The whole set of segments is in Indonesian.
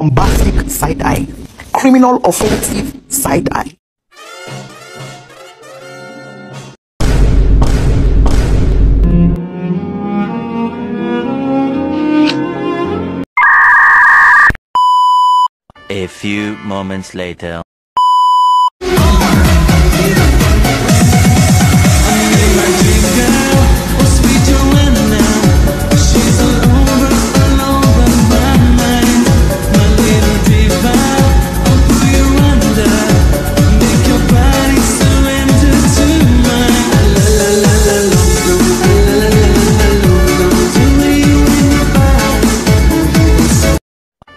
bombastic side eye, criminal offensive side eye. A few moments later.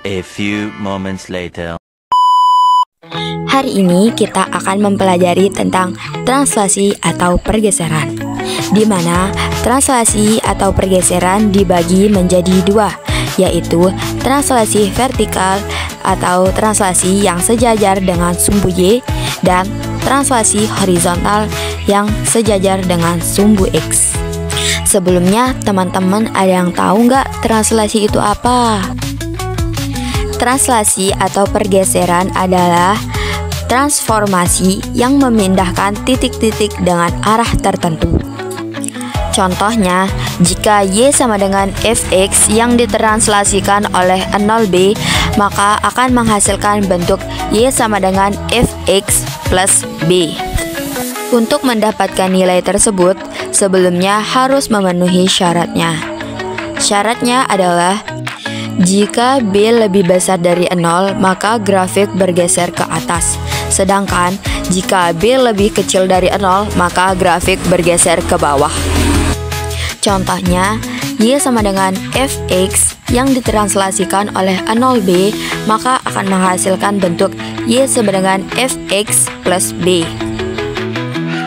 A few moments later. Hari ini kita akan mempelajari tentang translasi atau pergeseran, di mana translasi atau pergeseran dibagi menjadi dua, yaitu translasi vertikal atau translasi yang sejajar dengan sumbu Y dan translasi horizontal yang sejajar dengan sumbu X. Sebelumnya, teman-teman ada yang tahu nggak translasi itu apa? Translasi atau pergeseran adalah transformasi yang memindahkan titik-titik dengan arah tertentu. Contohnya, jika Y sama dengan Fx yang ditranslasikan oleh 0b, maka akan menghasilkan bentuk Y sama dengan Fx plus b. Untuk mendapatkan nilai tersebut, sebelumnya harus memenuhi syaratnya. Syaratnya adalah jika B lebih besar dari 0, maka grafik bergeser ke atas. Sedangkan jika B lebih kecil dari 0, maka grafik bergeser ke bawah. Contohnya, Y sama dengan Fx yang ditranslasikan oleh 0b, maka akan menghasilkan bentuk Y sama dengan Fx plus b.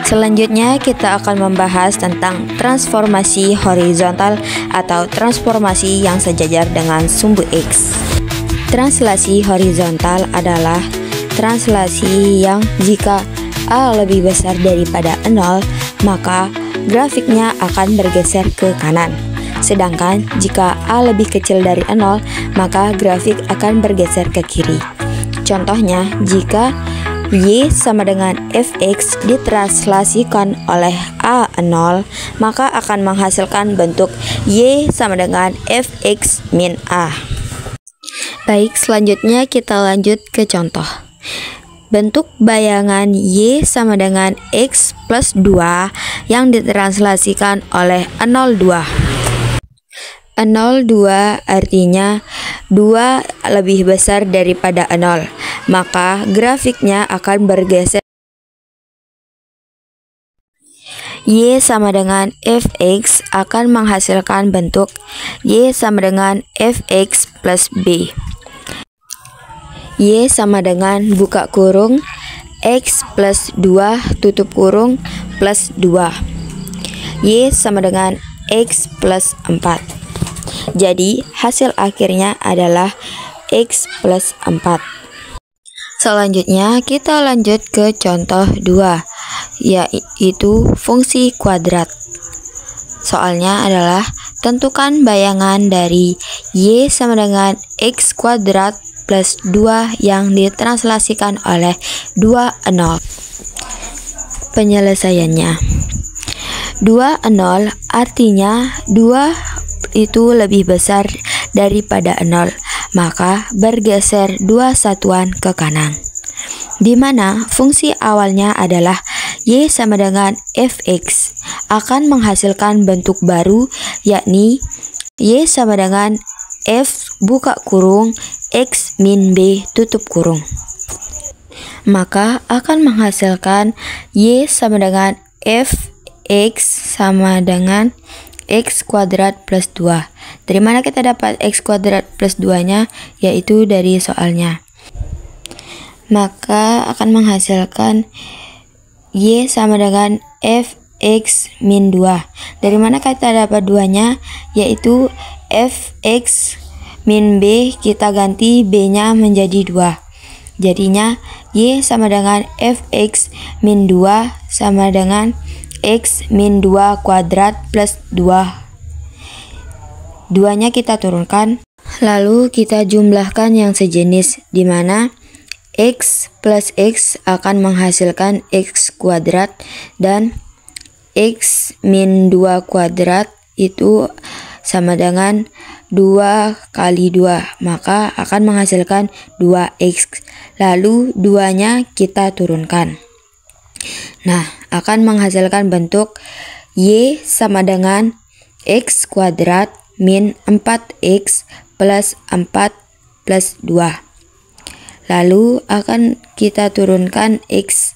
Selanjutnya kita akan membahas tentang transformasi horizontal atau transformasi yang sejajar dengan sumbu X. Translasi horizontal adalah translasi yang jika A lebih besar daripada 0, maka grafiknya akan bergeser ke kanan. Sedangkan jika A lebih kecil dari 0, maka grafik akan bergeser ke kiri. Contohnya, jika Y sama dengan Fx ditranslasikan oleh A0, maka akan menghasilkan bentuk Y sama dengan Fx min A. Baik, selanjutnya kita lanjut ke contoh. Bentuk bayangan Y sama dengan X plus 2 yang ditranslasikan oleh 02. 02 artinya 2 lebih besar daripada 0, maka grafiknya akan bergeser. Y sama dengan Fx akan menghasilkan bentuk Y sama dengan Fx plus b. Y sama dengan buka kurung X plus 2 tutup kurung plus 2. Y sama dengan X plus 4. Jadi hasil akhirnya adalah X plus 4. Selanjutnya kita lanjut ke contoh 2, yaitu fungsi kuadrat. Soalnya adalah tentukan bayangan dari Y sama dengan X kuadrat plus 2 yang ditranslasikan oleh 2,0. Penyelesaiannya, 2,0 artinya 2 itu lebih besar daripada 0, maka bergeser 2 satuan ke kanan, di mana fungsi awalnya adalah Y sama dengan Fx akan menghasilkan bentuk baru, yakni Y sama dengan F buka kurung X min B tutup kurung, maka akan menghasilkan Y sama dengan Fx sama dengan X kuadrat plus 2. Dari mana kita dapat X kuadrat plus 2 nya? Yaitu dari soalnya. Maka akan menghasilkan Y sama dengan Fx min 2. Dari mana kita dapat 2 nya? Yaitu Fx min B, kita ganti B nya menjadi 2. Jadinya Y sama dengan Fx min 2 sama dengan X min 2 kuadrat plus 2. 2 nya kita turunkan, Lalu kita jumlahkan yang sejenis, di mana X plus X akan menghasilkan X kuadrat dan X min 2 kuadrat itu sama dengan 2 kali 2, maka akan menghasilkan 2X. Lalu 2-nya kita turunkan. Nah, akan menghasilkan bentuk Y sama dengan X kuadrat min 4X plus 4 plus 2. Lalu akan kita turunkan X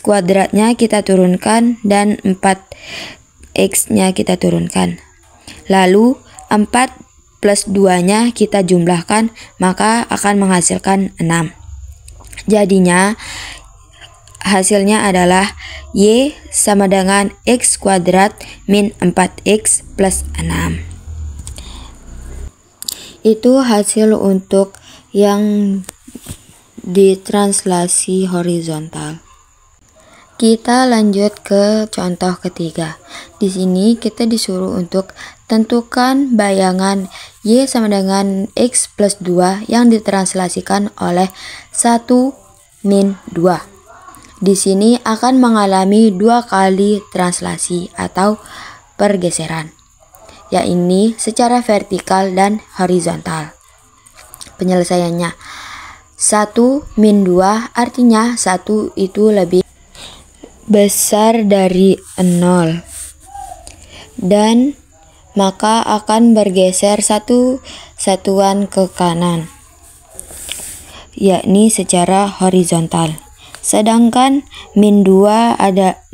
kuadratnya kita turunkan dan 4X-nya kita turunkan. Lalu 4 plus 2-nya kita jumlahkan, maka akan menghasilkan 6. Jadinya hasilnya adalah Y sama dengan X kuadrat min 4X plus 6. Itu hasil untuk yang ditranslasi horizontal. Kita lanjut ke contoh ketiga. Di sini kita disuruh untuk tentukan bayangan Y sama dengan X plus 2 yang ditranslasikan oleh 1 min 2. Di sini akan mengalami 2 kali translasi atau pergeseran, yakni secara vertikal dan horizontal. Penyelesaiannya 1 min 2 artinya 1 itu lebih besar dari 0 dan maka akan bergeser 1 satuan ke kanan, yakni secara horizontal. Sedangkan min 2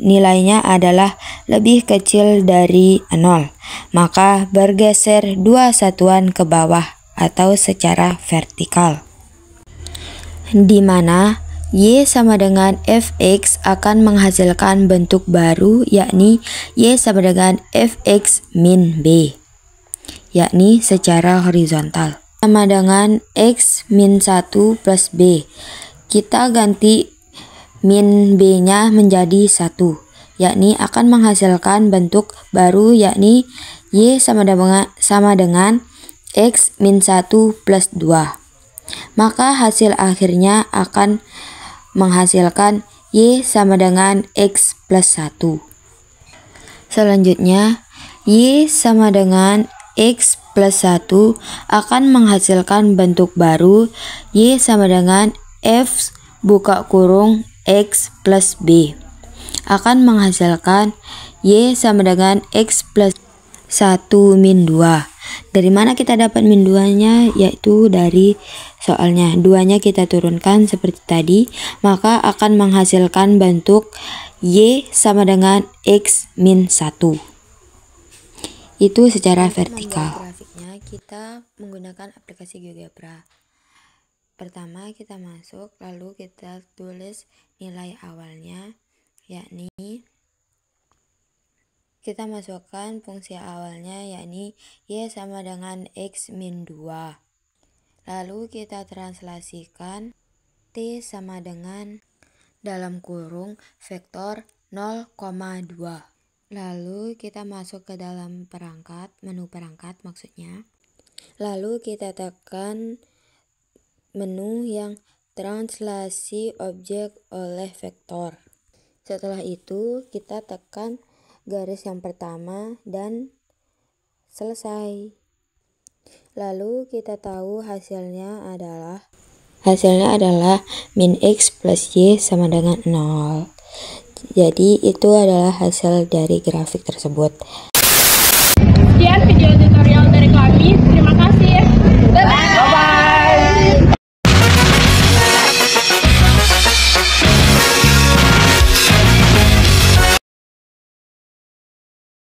nilainya adalah lebih kecil dari 0, maka bergeser 2 satuan ke bawah atau secara vertikal. Di mana Y sama dengan Fx akan menghasilkan bentuk baru, yakni Y sama dengan Fx min B, yakni secara horizontal. Sama dengan X min 1 plus B. Kita ganti min B-nya menjadi 1, yakni akan menghasilkan bentuk baru, yakni Y sama dengan X min 1 plus 2. Maka hasil akhirnya akan menghasilkan Y sama dengan X plus 1. Selanjutnya, Y sama dengan X plus 1 akan menghasilkan bentuk baru, Y sama dengan F buka kurung X plus B, akan menghasilkan Y sama dengan X plus 1 min 2. Dari mana kita dapat min 2-nya? Yaitu dari soalnya. 2-nya kita turunkan seperti tadi, maka akan menghasilkan bentuk Y sama dengan X min 1. Itu secara vertikal. Grafiknya kita menggunakan aplikasi GeoGebra. Pertama kita masuk, lalu kita tulis nilai awalnya, yakni kita masukkan fungsi awalnya, yakni Y sama dengan X min 2. Lalu kita translasikan T sama dengan dalam kurung vektor 0,2. Lalu kita masuk ke dalam perangkat, menu perangkat maksudnya. Lalu kita tekan menu yang translasi objek oleh vektor. Setelah itu kita tekan garis yang pertama dan selesai. Lalu kita tahu hasilnya adalah min X plus Y sama dengan 0. Jadi itu adalah hasil dari grafik tersebut. Sekian video